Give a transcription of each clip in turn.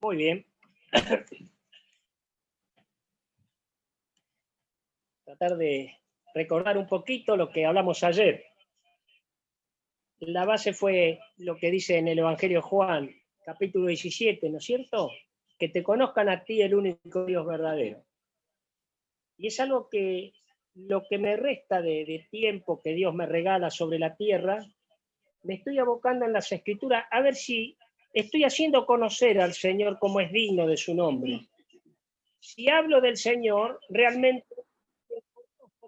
Muy bien. Tratar de recordar un poquito lo que hablamos ayer. La base fue lo que dice en el Evangelio de Juan, capítulo 17, ¿no es cierto? Que te conozcan a ti, el único Dios verdadero. Y es algo que lo que me resta de tiempo que Dios me regala sobre la tierra, me estoy abocando en las Escrituras a ver si estoy haciendo conocer al Señor como es digno de su nombre. Si hablo del Señor, realmente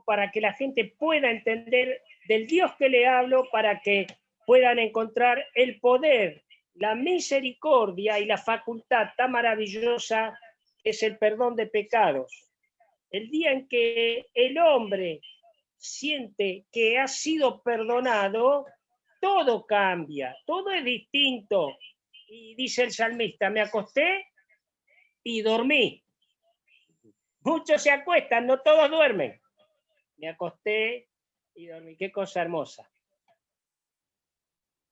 para que la gente pueda entender del Dios que le hablo, para que puedan encontrar el poder, la misericordia y la facultad tan maravillosa que es el perdón de pecados. El día en que el hombre siente que ha sido perdonado, todo cambia, todo es distinto. Y dice el salmista, me acosté y dormí. Muchos se acuestan, no todos duermen. Me acosté y dormí. Qué cosa hermosa.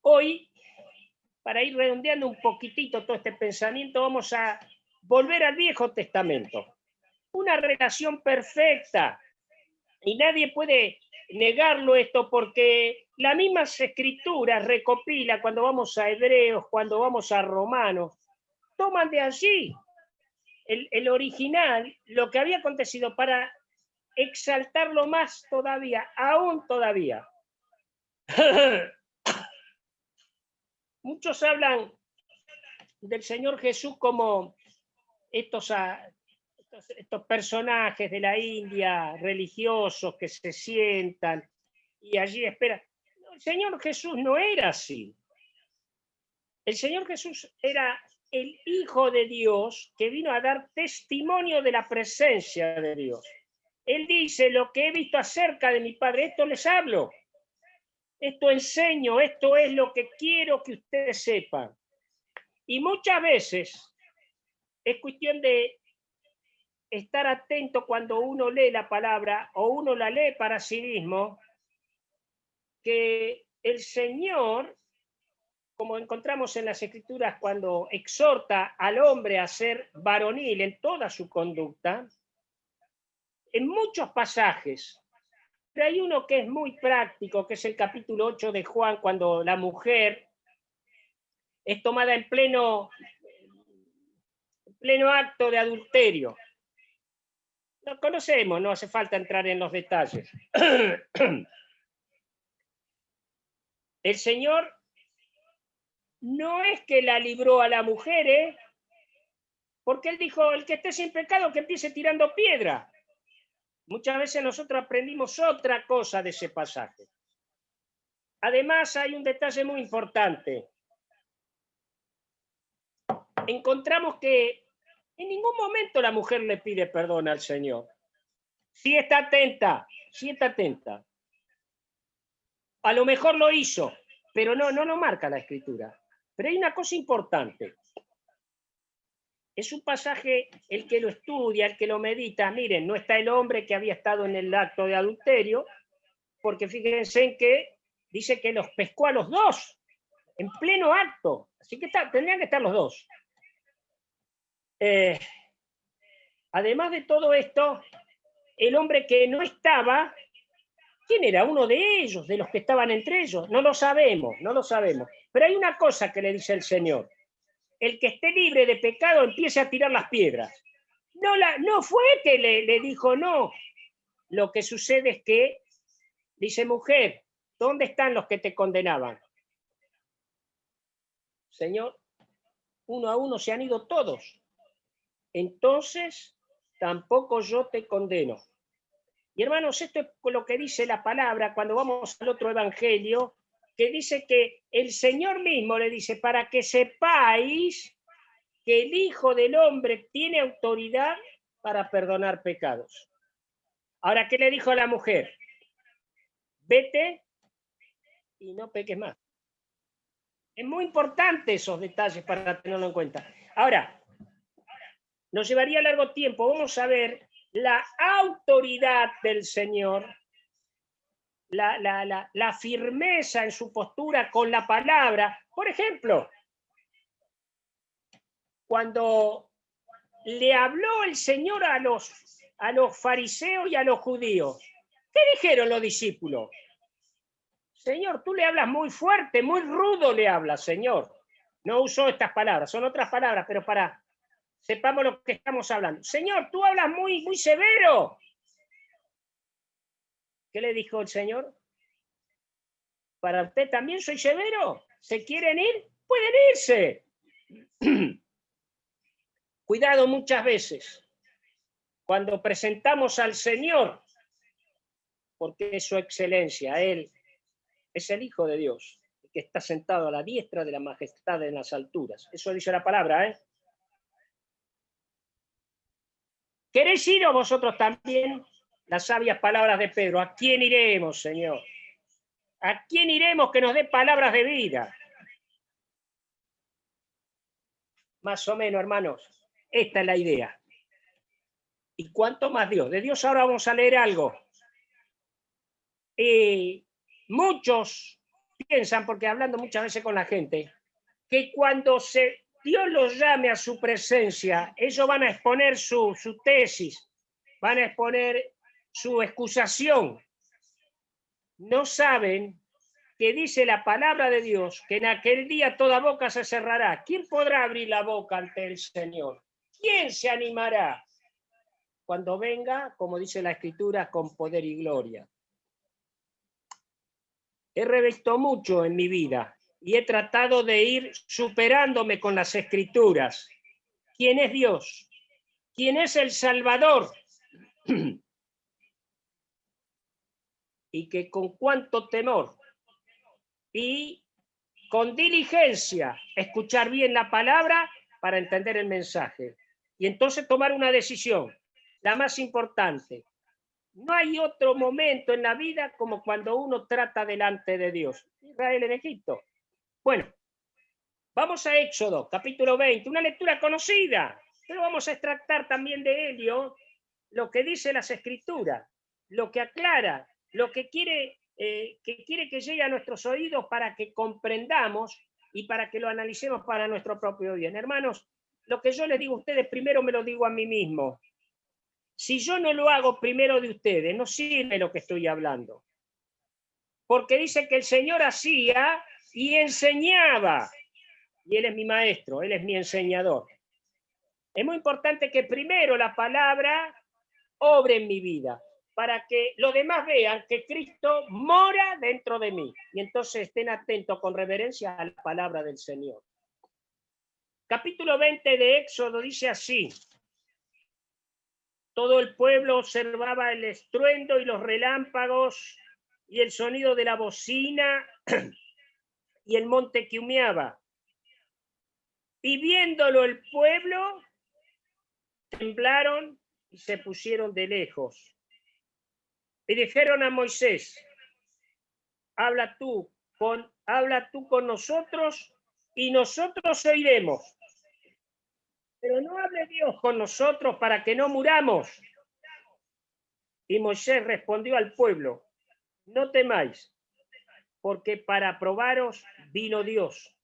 Hoy, para ir redondeando un poquitito todo este pensamiento, vamos a volver al Viejo Testamento. Una relación perfecta. Y nadie puede negarlo esto porque las mismas escrituras recopila cuando vamos a Hebreos, cuando vamos a Romanos, toman de allí el original, lo que había acontecido para exaltarlo más todavía, aún todavía. Muchos hablan del Señor Jesús como estos personajes de la India religiosos que se sientan y allí esperan. No, el Señor Jesús no era así. El Señor Jesús era el Hijo de Dios que vino a dar testimonio de la presencia de Dios. Él dice, lo que he visto acerca de mi Padre, esto les hablo, esto enseño, esto es lo que quiero que ustedes sepan. Y muchas veces es cuestión de estar atento cuando uno lee la palabra o uno la lee para sí mismo, que el Señor, como encontramos en las Escrituras, cuando exhorta al hombre a ser varonil en toda su conducta, en muchos pasajes, pero hay uno que es muy práctico, que es el capítulo 8 de Juan, cuando la mujer es tomada en pleno acto de adulterio. Lo conocemos, no hace falta entrar en los detalles. El Señor no es que la libró a la mujer, porque Él dijo, el que esté sin pecado, que empiece tirando piedra. Muchas veces nosotros aprendimos otra cosa de ese pasaje. Además, hay un detalle muy importante. Encontramos que en ningún momento la mujer le pide perdón al Señor. Sí está atenta, sí está atenta. A lo mejor lo hizo, pero no lo marca la Escritura. Pero hay una cosa importante. Es un pasaje, el que lo estudia, el que lo medita, miren, no está el hombre que había estado en el acto de adulterio, porque fíjense en que dice que los pescó a los dos, en pleno acto. Así que tendrían que estar los dos. Además de todo esto, el hombre que no estaba, ¿quién era? Uno de ellos, de los que estaban entre ellos. No lo sabemos. Pero hay una cosa que le dice el Señor. El que esté libre de pecado empiece a tirar las piedras. No fue que le dijo no. Lo que sucede es que dice, mujer, ¿dónde están los que te condenaban? Señor, uno a uno se han ido todos. Entonces, tampoco yo te condeno. Y hermanos, esto es lo que dice la palabra cuando vamos al otro evangelio, que dice que el Señor mismo le dice, para que sepáis que el Hijo del Hombre tiene autoridad para perdonar pecados. Ahora, ¿qué le dijo a la mujer? Vete y no peques más. Es muy importante esos detalles para tenerlo en cuenta. Ahora, nos llevaría largo tiempo. Vamos a ver la autoridad del Señor, la firmeza en su postura con la palabra. Por ejemplo, cuando le habló el Señor a los fariseos y a los judíos, ¿qué dijeron los discípulos? Señor, tú le hablas muy fuerte, muy rudo le hablas, Señor. No usó estas palabras, son otras palabras, pero para sepamos lo que estamos hablando. Señor, tú hablas muy, muy severo. ¿Qué le dijo el Señor? ¿Para usted también soy severo? ¿Se quieren ir? Pueden irse. Cuidado muchas veces cuando presentamos al Señor, porque es su excelencia, Él es el Hijo de Dios, que está sentado a la diestra de la majestad en las alturas. Eso dice la palabra, ¿eh? ¿Queréis iros vosotros también? Las sabias palabras de Pedro. ¿A quién iremos, Señor? ¿A quién iremos que nos dé palabras de vida? Más o menos, hermanos. Esta es la idea. ¿Y cuánto más Dios? De Dios ahora vamos a leer algo. Muchos piensan, porque hablando muchas veces con la gente, que cuando Dios los llame a su presencia, ellos van a exponer su tesis, van a exponer su excusación. No saben que dice la palabra de Dios que en aquel día toda boca se cerrará. ¿Quién podrá abrir la boca ante el Señor? ¿Quién se animará cuando venga, como dice la Escritura, con poder y gloria? He revisto mucho en mi vida y he tratado de ir superándome con las Escrituras. ¿Quién es Dios? ¿Quién es el Salvador? Y que con cuánto temor y con diligencia escuchar bien la palabra para entender el mensaje. Y entonces tomar una decisión, la más importante. No hay otro momento en la vida como cuando uno trata delante de Dios. Israel en Egipto. Bueno, vamos a Éxodo, capítulo 20, una lectura conocida, pero vamos a extractar también de ello lo que dice las Escrituras, lo que aclara, lo que quiere que llegue a nuestros oídos para que comprendamos y para que lo analicemos para nuestro propio bien. Hermanos, lo que yo les digo a ustedes, primero me lo digo a mí mismo. Si yo no lo hago primero de ustedes, no sirve lo que estoy hablando. Porque dice que el Señor hacía y enseñaba. Y Él es mi maestro, Él es mi enseñador. Es muy importante que primero la palabra obre en mi vida, para que los demás vean que Cristo mora dentro de mí. Y entonces estén atentos con reverencia a la palabra del Señor. Capítulo 20 de Éxodo dice así: todo el pueblo observaba el estruendo y los relámpagos y el sonido de la bocina y el monte que humeaba. Y viéndolo el pueblo, temblaron y se pusieron de lejos. Y dijeron a Moisés: habla tú con nosotros y nosotros oiremos. Pero no hable Dios con nosotros para que no muramos. Y Moisés respondió al pueblo: no temáis, porque para probaros vino Dios,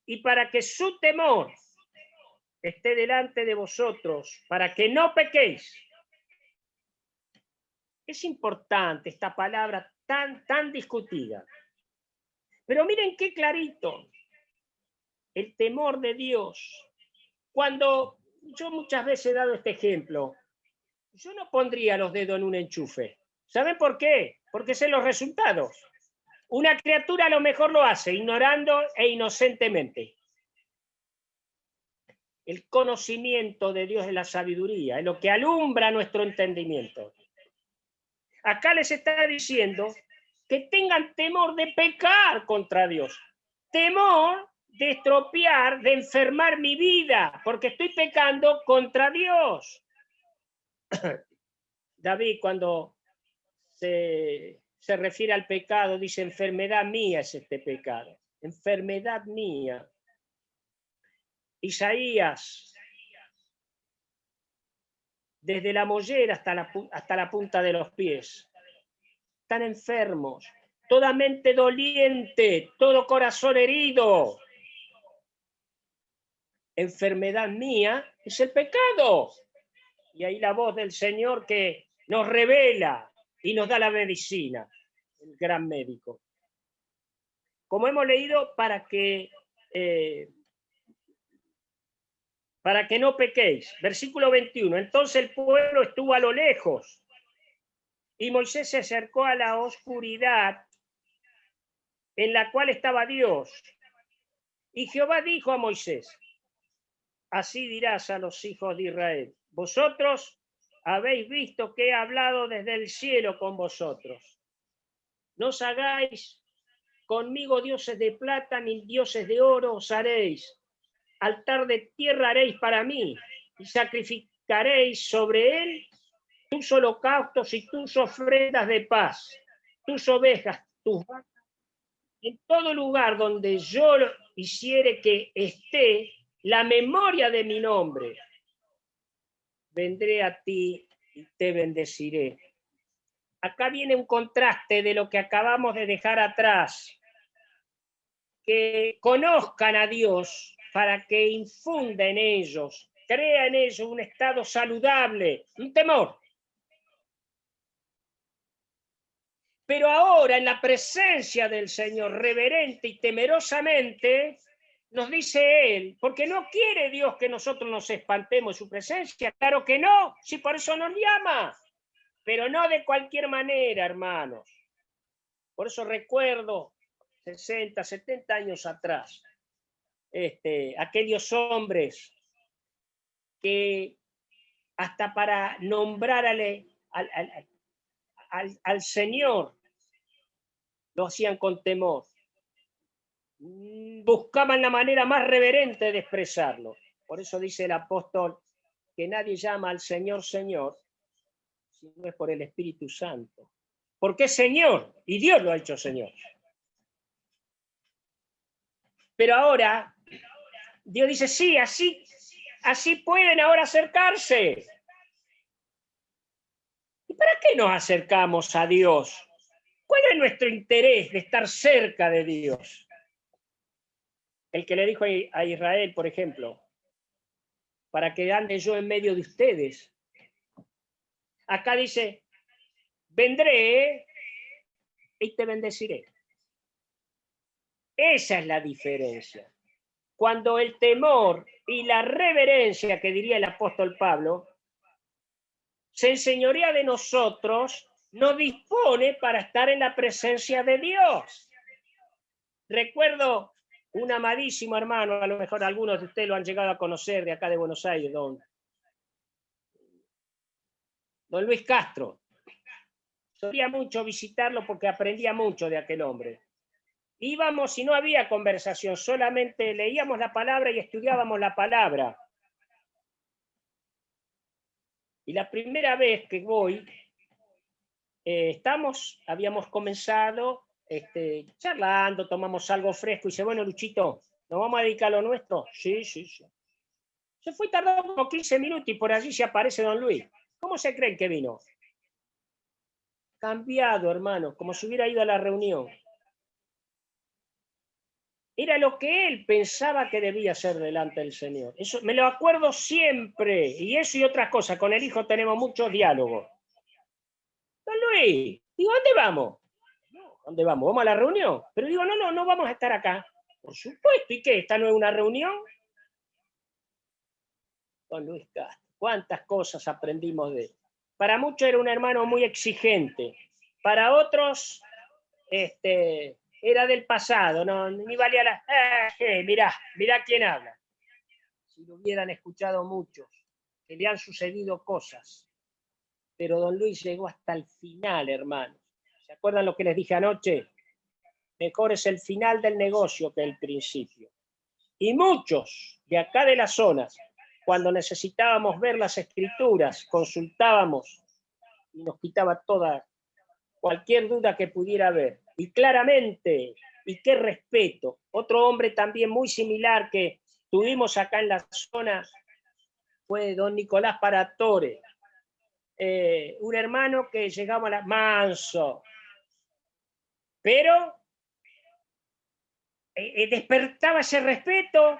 y para que su temor esté delante de vosotros, para que no pequéis. Es importante esta palabra tan discutida. Pero miren qué clarito. El temor de Dios. Cuando yo muchas veces he dado este ejemplo, yo no pondría los dedos en un enchufe. ¿Saben por qué? Porque sé los resultados. Una criatura a lo mejor lo hace ignorando e inocentemente. El conocimiento de Dios es la sabiduría, es lo que alumbra nuestro entendimiento. Acá les está diciendo que tengan temor de pecar contra Dios. Temor de estropear, de enfermar mi vida, porque estoy pecando contra Dios. David, cuando se refiere al pecado, dice: enfermedad mía es este pecado, enfermedad mía. Isaías, desde la mollera hasta la punta de los pies, están enfermos, toda mente doliente, todo corazón herido. enfermedad mía es el pecado. Y ahí la voz del Señor que nos revela y nos da la medicina, el gran médico. Como hemos leído, para que no pequéis. Versículo 21. Entonces el pueblo estuvo a lo lejos y Moisés se acercó a la oscuridad en la cual estaba Dios. Y Jehová dijo a Moisés: así dirás a los hijos de Israel: vosotros habéis visto que he hablado desde el cielo con vosotros. No os hagáis conmigo dioses de plata ni dioses de oro os haréis. Altar de tierra haréis para mí y sacrificaréis sobre él tus holocaustos y tus ofrendas de paz, tus ovejas, tus vacas. En todo lugar donde yo hiciere que esté la memoria de mi nombre, vendré a ti y te bendeciré. Acá viene un contraste de lo que acabamos de dejar atrás. Que conozcan a Dios para que infunda en ellos, crea en ellos un estado saludable, un temor. Pero ahora, en la presencia del Señor, reverente y temerosamente, nos dice Él, porque no quiere Dios que nosotros nos espantemos de su presencia. Claro que no, si por eso nos llama, pero no de cualquier manera, hermanos. Por eso recuerdo 60, 70 años atrás, aquellos hombres que hasta para nombrar al Señor lo hacían con temor. Buscaban la manera más reverente de expresarlo. Por eso dice el apóstol que nadie llama al Señor Señor si no es por el Espíritu Santo. Porque es Señor y Dios lo ha hecho Señor. Pero ahora Dios dice, sí, así pueden ahora acercarse. ¿Y para qué nos acercamos a Dios? ¿Cuál es nuestro interés de estar cerca de Dios? El que le dijo a Israel, por ejemplo, para que ande yo en medio de ustedes. Acá dice, vendré y te bendeciré. Esa es la diferencia. Cuando el temor y la reverencia, que diría el apóstol Pablo, se enseñorea de nosotros, nos dispone para estar en la presencia de Dios. Recuerdo un amadísimo hermano, a lo mejor algunos de ustedes lo han llegado a conocer, de acá de Buenos Aires, don Luis Castro. Solía mucho visitarlo porque aprendía mucho de aquel hombre. Íbamos y no había conversación, solamente leíamos la palabra y estudiábamos la palabra. Y la primera vez que voy, habíamos comenzado charlando, tomamos algo fresco y dice, bueno, Luchito, ¿nos vamos a dedicar a lo nuestro? Sí. Se fue, tardó como 15 minutos y por allí se aparece don Luis. ¿Cómo se creen que vino? Cambiado, hermano, como si hubiera ido a la reunión. Era lo que él pensaba que debía hacer delante del Señor. Eso me lo acuerdo siempre. Y eso y otras cosas. Con el hijo tenemos muchos diálogos. Don Luis, digo, ¿dónde vamos? No, ¿dónde vamos? ¿Vamos a la reunión? Pero digo, no vamos a estar acá. Por supuesto, ¿y qué? ¿Esta no es una reunión? Don Luis Castro, cuántas cosas aprendimos de él. Para muchos era un hermano muy exigente. Para otros, era del pasado, no, ni valía la... mirá quién habla. Si lo hubieran escuchado muchos, que le han sucedido cosas. Pero don Luis llegó hasta el final, hermanos. ¿Se acuerdan lo que les dije anoche? Mejor es el final del negocio que el principio. Y muchos de acá de las zonas, cuando necesitábamos ver las escrituras, consultábamos y nos quitaba cualquier duda que pudiera haber. Y claramente, y qué respeto. Otro hombre también muy similar que tuvimos acá en la zona fue don Nicolás Paratore. Un hermano que llegaba a la manso, pero despertaba ese respeto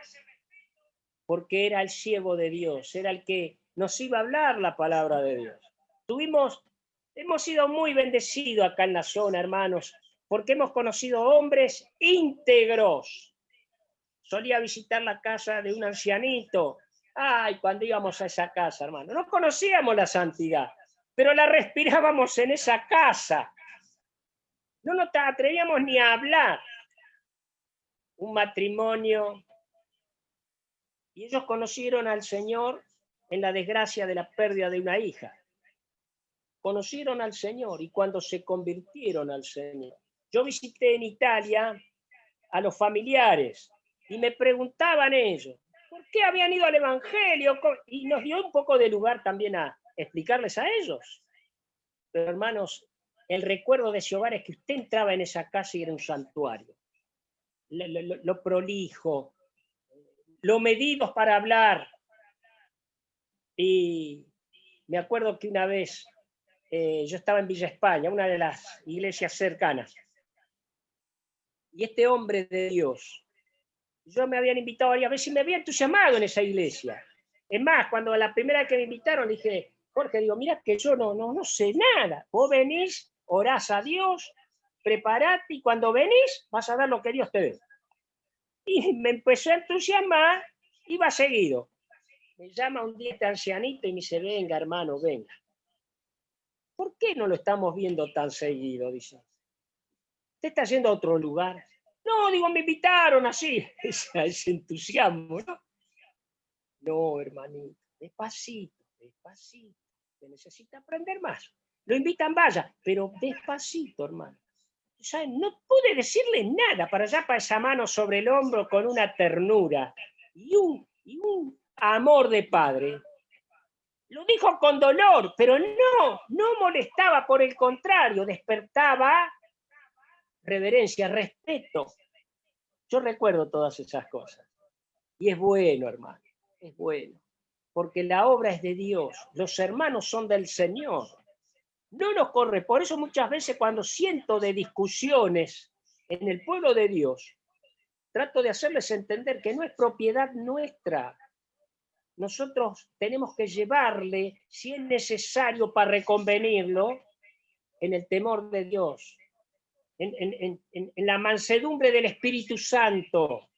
porque era el siervo de Dios, era el que nos iba a hablar la palabra de Dios. Hemos sido muy bendecidos acá en la zona, hermanos, porque hemos conocido hombres íntegros. Solía visitar la casa de un ancianito. Ay, cuando íbamos a esa casa, hermano, no conocíamos la santidad, pero la respirábamos en esa casa. No nos atrevíamos ni a hablar. Un matrimonio. Y ellos conocieron al Señor en la desgracia de la pérdida de una hija. Conocieron al Señor y cuando se convirtieron al Señor. Yo visité en Italia a los familiares y me preguntaban ellos, ¿por qué habían ido al Evangelio? Y nos dio un poco de lugar también a explicarles a ellos. Pero hermanos, el recuerdo de ese hogar es que usted entraba en esa casa y era un santuario. Lo prolijo, lo medidos para hablar. Y me acuerdo que una vez yo estaba en Villa España, una de las iglesias cercanas, y este hombre de Dios, yo me habían invitado varias veces y me había entusiasmado en esa iglesia. Es más, cuando la primera vez que me invitaron, dije, Jorge, digo, mira que yo no sé nada. Vos venís, orás a Dios, preparate y cuando venís vas a ver lo que Dios te dé. Y me empezó a entusiasmar, iba seguido. Me llama un día este ancianito y me dice, venga hermano, venga. ¿Por qué no lo estamos viendo tan seguido? Dice. ¿Usted está yendo a otro lugar? No, digo, me invitaron así. Ese entusiasmo, ¿no? No, hermanito, despacito, despacito. Usted necesita aprender más. Lo invitan, vaya, pero despacito, hermano. ¿Sabe? No pude decirle nada para allá, para esa mano sobre el hombro con una ternura y un amor de padre. Lo dijo con dolor, pero no molestaba, por el contrario, despertaba reverencia, respeto. Yo recuerdo todas esas cosas. Y es bueno, hermano, es bueno. Porque la obra es de Dios, los hermanos son del Señor. No nos corre. Por eso muchas veces cuando siento de discusiones en el pueblo de Dios, trato de hacerles entender que no es propiedad nuestra. Nosotros tenemos que llevarle, si es necesario para reconvenirlo, en el temor de Dios, en la mansedumbre del Espíritu Santo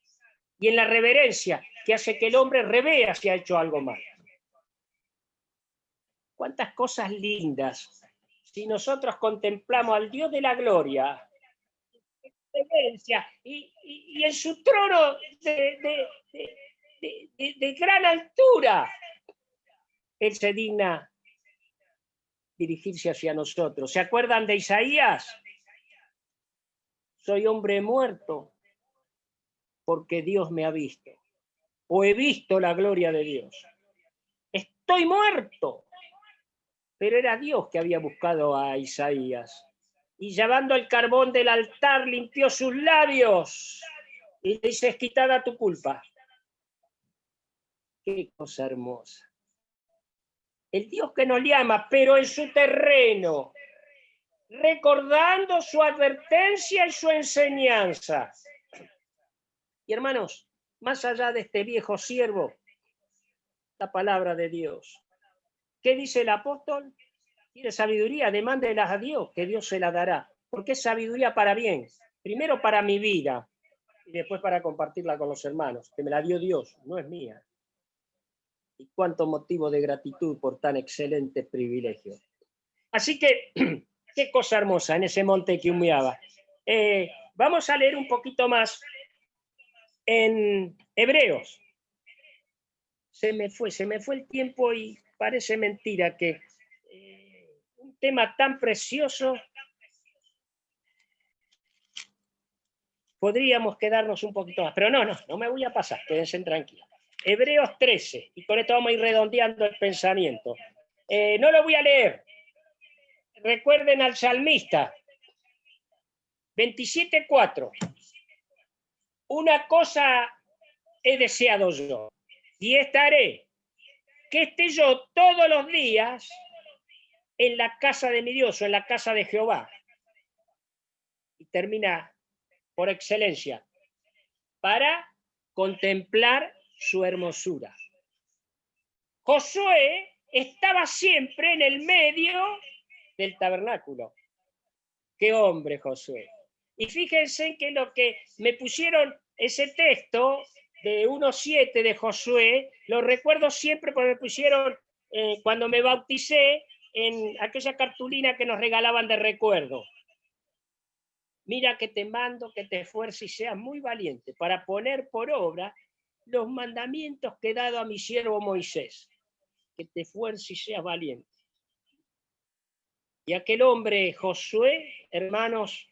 y en la reverencia que hace que el hombre revea si ha hecho algo mal. Cuántas cosas lindas si nosotros contemplamos al Dios de la gloria y en su trono de gran altura, Él se digna dirigirse hacia nosotros. ¿Se acuerdan de Isaías? Soy hombre muerto porque Dios me ha visto, o he visto la gloria de Dios. Estoy muerto, pero era Dios que había buscado a Isaías. Y llevando el carbón del altar limpió sus labios y le dice, es quitada tu culpa. Qué cosa hermosa. El Dios que nos llama, pero en su terreno, recordando su advertencia y su enseñanza. Y hermanos, más allá de este viejo siervo, la palabra de Dios. ¿Qué dice el apóstol? ¿Quiere sabiduría? Demándelas a Dios, que Dios se la dará. Porque es sabiduría para bien. Primero para mi vida y después para compartirla con los hermanos, que me la dio Dios, no es mía. Y cuánto motivo de gratitud por tan excelente privilegio. Así que, qué cosa hermosa en ese monte que humeaba. Vamos a leer un poquito más en Hebreos. Se me fue el tiempo y parece mentira que un tema tan precioso podríamos quedarnos un poquito más, pero no me voy a pasar, quédense tranquilos. Hebreos 13, y con esto vamos a ir redondeando el pensamiento. No lo voy a leer. Recuerden al salmista, 27:4. Una cosa he deseado yo, y esta haré, que esté yo todos los días en la casa de mi Dios o en la casa de Jehová. Y termina por excelencia, para contemplar su hermosura. Josué estaba siempre en el medio del tabernáculo. ¡Qué hombre, Josué! Y fíjense que lo que me pusieron ese texto de 1:7 de Josué, lo recuerdo siempre porque me pusieron cuando me bauticé en aquella cartulina que nos regalaban de recuerdo. Mira que te mando, que te esfuerces y seas muy valiente para poner por obra los mandamientos que he dado a mi siervo Moisés. Que te esfuerces y seas valiente. Y aquel hombre, Josué, hermanos,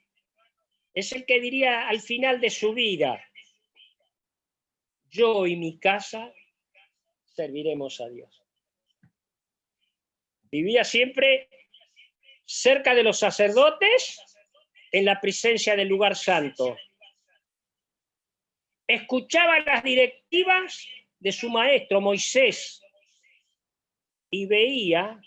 es el que diría al final de su vida: yo y mi casa serviremos a Dios. Vivía siempre cerca de los sacerdotes, en la presencia del lugar santo. Escuchaba las directivas de su maestro Moisés y veía,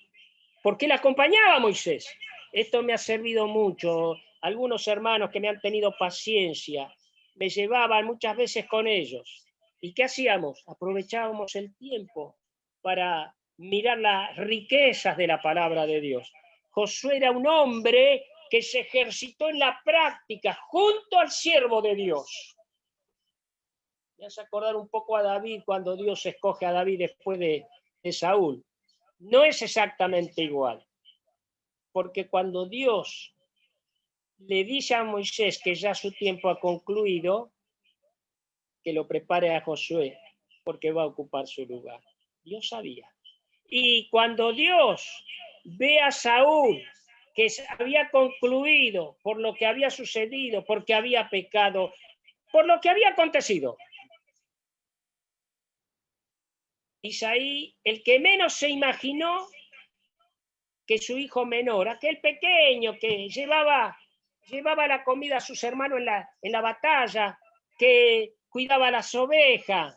porque él acompañaba a Moisés. Esto me ha servido mucho. Algunos hermanos que me han tenido paciencia me llevaban muchas veces con ellos. ¿Y qué hacíamos? Aprovechábamos el tiempo para mirar las riquezas de la palabra de Dios. Josué era un hombre que se ejercitó en la práctica junto al siervo de Dios. Me hace acordar un poco a David cuando Dios escoge a David después de Saúl. No es exactamente igual, porque cuando Dios le dice a Moisés que ya su tiempo ha concluido, que lo prepare a Josué, porque va a ocupar su lugar. Dios sabía. Y cuando Dios ve a Saúl, que había concluido por lo que había sucedido, porque había pecado, por lo que había acontecido, Isaí, el que menos se imaginó que su hijo menor, aquel pequeño que llevaba la comida a sus hermanos en la batalla, que cuidaba las ovejas,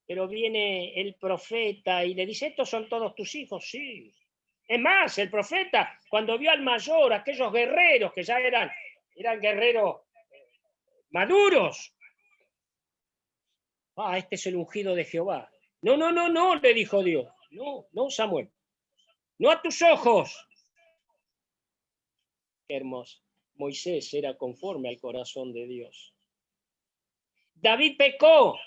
pero viene el profeta y le dice: ¿estos son todos tus hijos? Sí. Es más, el profeta, cuando vio al mayor, aquellos guerreros que ya eran guerreros maduros, este es el ungido de Jehová. No, no, no, no, le dijo Dios. No, no, Samuel. No a tus ojos. Qué hermoso. Moisés era conforme al corazón de Dios. David pecó,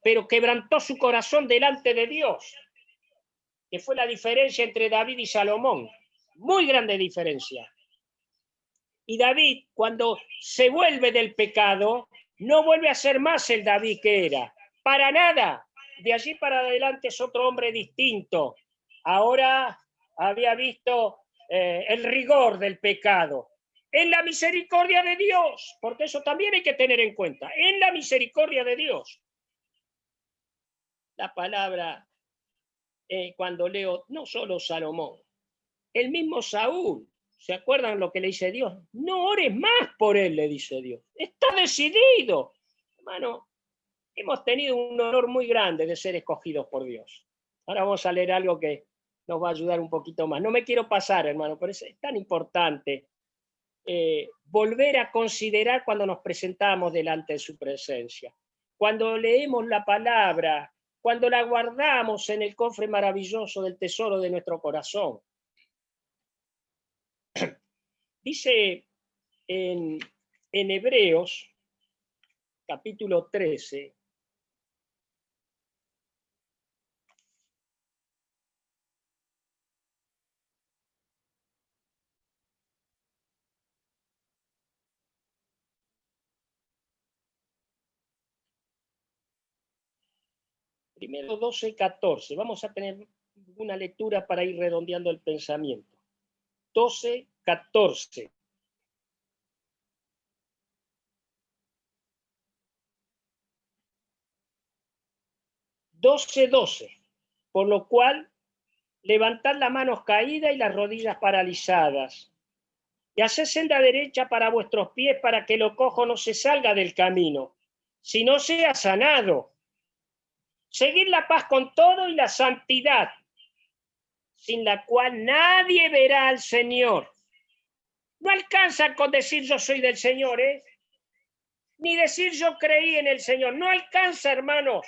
pero quebrantó su corazón delante de Dios, que fue la diferencia entre David y Salomón. Muy grande diferencia. Y David, cuando se vuelve del pecado, no vuelve a ser más el David que era. Para nada. De allí para adelante es otro hombre distinto. Ahora había visto el rigor del pecado. En la misericordia de Dios, porque eso también hay que tener en cuenta. En la misericordia de Dios. La palabra, cuando leo, no solo Salomón, el mismo Saúl. ¿Se acuerdan lo que le dice Dios? No ores más por él, le dice Dios. Está decidido. Hermano, hemos tenido un honor muy grande de ser escogidos por Dios. Ahora vamos a leer algo que nos va a ayudar un poquito más. No me quiero pasar, hermano, pero es tan importante volver a considerar cuando nos presentamos delante de su presencia. Cuando leemos la palabra, cuando la guardamos en el cofre maravilloso del tesoro de nuestro corazón. Dice en Hebreos, capítulo 13, primero 12 y 14. Vamos a tener una lectura para ir redondeando el pensamiento. 12, 14. Por lo cual, levantad las manos caídas y las rodillas paralizadas, y haced senda derecha para vuestros pies, para que lo cojo no se salga del camino, sino sea sanado. Seguid la paz con todo y la santidad, sin la cual nadie verá al Señor. No alcanza con decir yo soy del Señor, ¿eh? ni decir yo creí en el Señor. No alcanza, hermanos,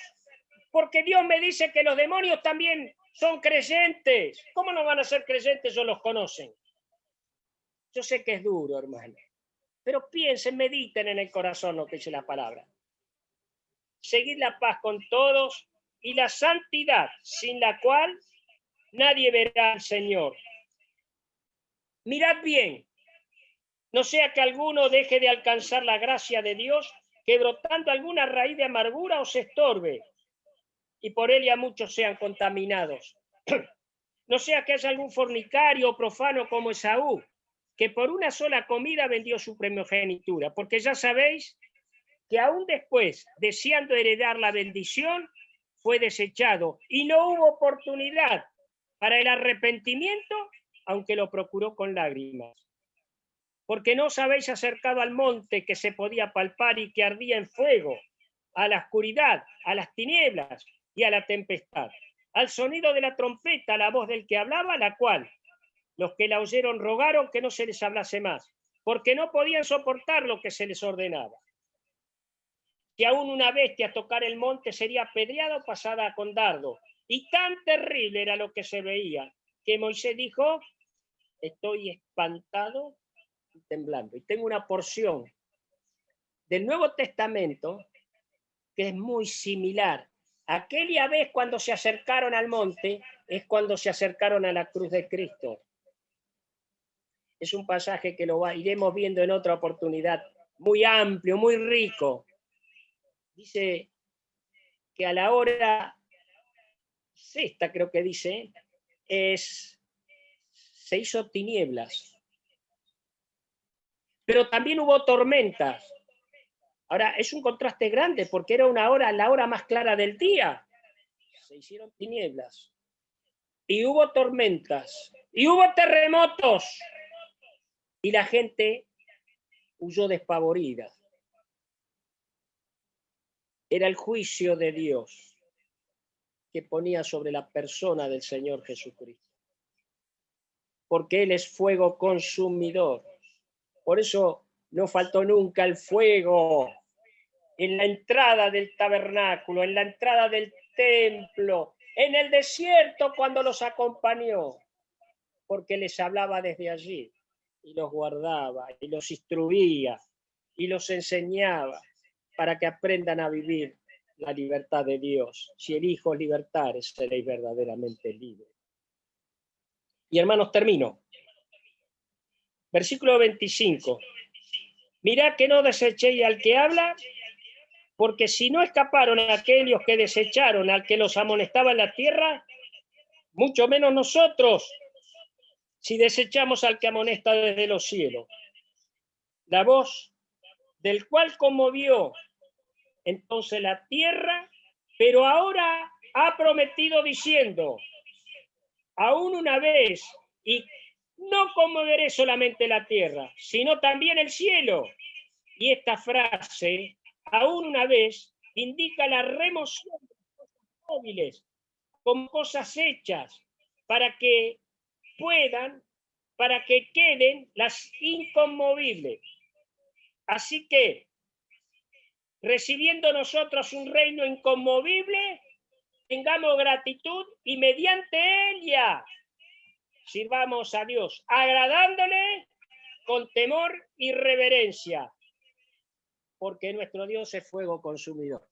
porque Dios me dice que los demonios también son creyentes. ¿Cómo no van a ser creyentes o los conocen? Yo sé que es duro, hermano, pero piensen, mediten en el corazón lo que dice la palabra. Seguid la paz con todos y la santidad, sin la cual nadie verá al Señor. Mirad bien, no sea que alguno deje de alcanzar la gracia de Dios, que brotando alguna raíz de amargura os estorbe, y por ella muchos sean contaminados. No sea que haya algún fornicario o profano como Esaú, que por una sola comida vendió su primogenitura, porque ya sabéis que aún después, deseando heredar la bendición, fue desechado y no hubo oportunidad para el arrepentimiento, aunque lo procuró con lágrimas. Porque no os habéis acercado al monte que se podía palpar y que ardía en fuego, a la oscuridad, a las tinieblas y a la tempestad, al sonido de la trompeta, a la voz del que hablaba, la cual los que la oyeron rogaron que no se les hablase más, porque no podían soportar lo que se les ordenaba. Que aún una bestia tocar el monte sería apedreado pasada con dardo. Y tan terrible era lo que se veía, que Moisés dijo, estoy espantado y temblando. Y tengo una porción del Nuevo Testamento que es muy similar. Aquella vez cuando se acercaron al monte es cuando se acercaron a la cruz de Cristo. Es un pasaje que iremos viendo en otra oportunidad, muy amplio, muy rico. Dice que a la hora sexta, creo que dice, se hizo tinieblas. Pero también hubo tormentas. Ahora, es un contraste grande porque era la hora más clara del día. Se hicieron tinieblas. Y hubo tormentas. Y hubo terremotos. Y la gente huyó despavorida. Era el juicio de Dios que ponía sobre la persona del Señor Jesucristo. Porque Él es fuego consumidor. Por eso no faltó nunca el fuego en la entrada del tabernáculo, en la entrada del templo, en el desierto cuando los acompañó, porque les hablaba desde allí y los guardaba y los instruía y los enseñaba para que aprendan a vivir la libertad de Dios. Si el Hijo os libertare, seréis verdaderamente libres. Y hermanos, termino. Versículo 25. Mirad que no desechéis al que habla, porque si no escaparon aquellos que desecharon al que los amonestaba en la tierra, mucho menos nosotros, si desechamos al que amonesta desde los cielos. La voz del cual conmovió entonces la tierra, pero ahora ha prometido diciendo, aún una vez, y no conmoveré solamente la tierra, sino también el cielo. Y esta frase, aún una vez, indica la remoción de las cosas móviles como cosas hechas para que queden las inconmovibles. Así que, recibiendo nosotros un reino inconmovible, tengamos gratitud y mediante ella sirvamos a Dios, agradándole con temor y reverencia, porque nuestro Dios es fuego consumidor.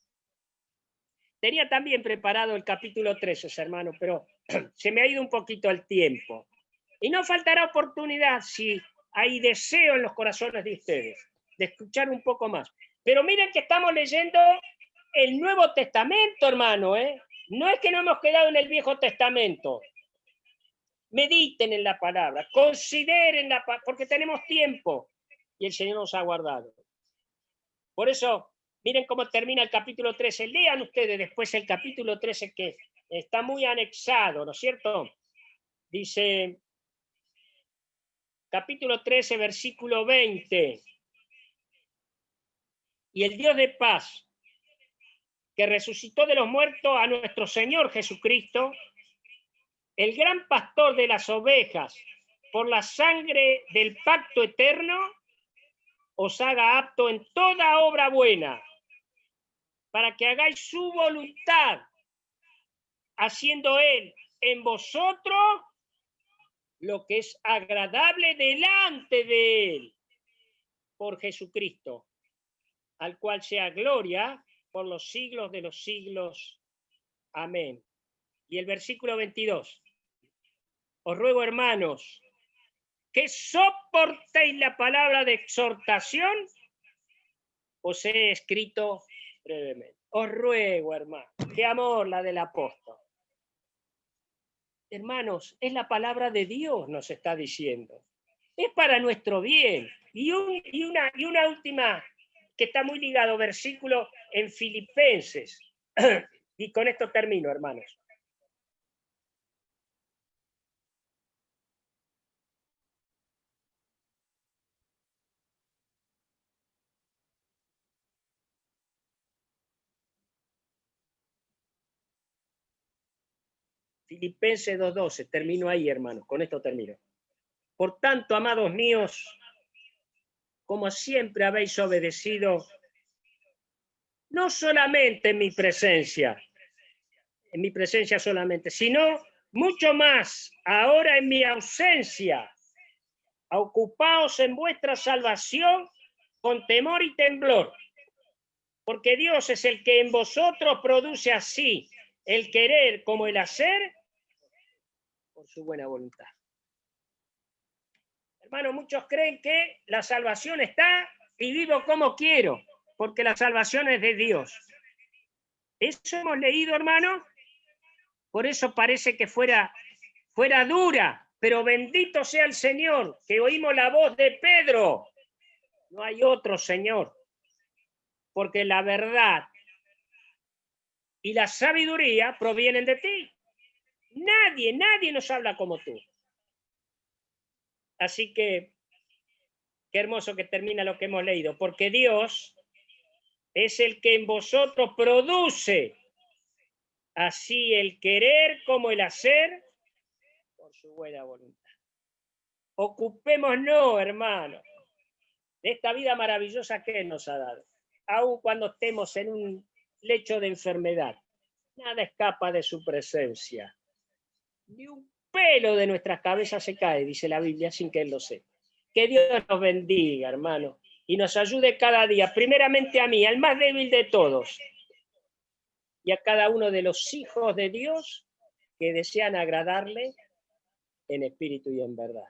Tenía también preparado el capítulo 13, hermano, pero se me ha ido un poquito el tiempo. Y no faltará oportunidad si hay deseo en los corazones de ustedes de escuchar un poco más. Pero miren que estamos leyendo el Nuevo Testamento, hermano, ¿eh? No es que no hemos quedado en el Viejo Testamento. Mediten en la palabra, consideren la palabra, porque tenemos tiempo y el Señor nos ha guardado. Por eso, miren cómo termina el capítulo 13. Lean ustedes después el capítulo 13 que está muy anexado, ¿no es cierto? Dice, capítulo 13, versículo 20. Y el Dios de paz, que resucitó de los muertos a nuestro Señor Jesucristo, el gran pastor de las ovejas, por la sangre del pacto eterno, os haga apto en toda obra buena, para que hagáis su voluntad, haciendo Él en vosotros lo que es agradable delante de Él, por Jesucristo, al cual sea gloria por los siglos de los siglos. Amén. Y el versículo 22. Os ruego, hermanos, que soportéis la palabra de exhortación, os he escrito brevemente. Os ruego, hermanos, qué amor la del apóstol. Hermanos, es la palabra de Dios, nos está diciendo. Es para nuestro bien. Y una última, que está muy ligado, versículo en Filipenses. Y con esto termino, hermanos. Filipenses 2:12, termino ahí, hermanos, con esto termino. Por tanto, amados míos, como siempre habéis obedecido, no solamente en mi presencia solamente, sino mucho más ahora en mi ausencia. Ocupaos en vuestra salvación con temor y temblor, porque Dios es el que en vosotros produce así el querer como el hacer por su buena voluntad. Hermano, muchos creen que la salvación está y vivo como quiero, porque la salvación es de Dios. Eso hemos leído, hermano. Por eso parece que fuera dura, pero bendito sea el Señor, que oímos la voz de Pedro. No hay otro Señor, porque la verdad y la sabiduría provienen de ti. Nadie nos habla como tú. Así que, qué hermoso que termina lo que hemos leído, porque Dios es el que en vosotros produce así el querer como el hacer por su buena voluntad. Ocupémonos, hermano, de esta vida maravillosa que Él nos ha dado. Aun cuando estemos en un lecho de enfermedad, nada escapa de su presencia. Ni un pelo de nuestras cabezas se cae, dice la Biblia, sin que Él lo sepa. Que Dios nos bendiga, hermano, y nos ayude cada día, primeramente a mí, al más débil de todos, y a cada uno de los hijos de Dios que desean agradarle en espíritu y en verdad.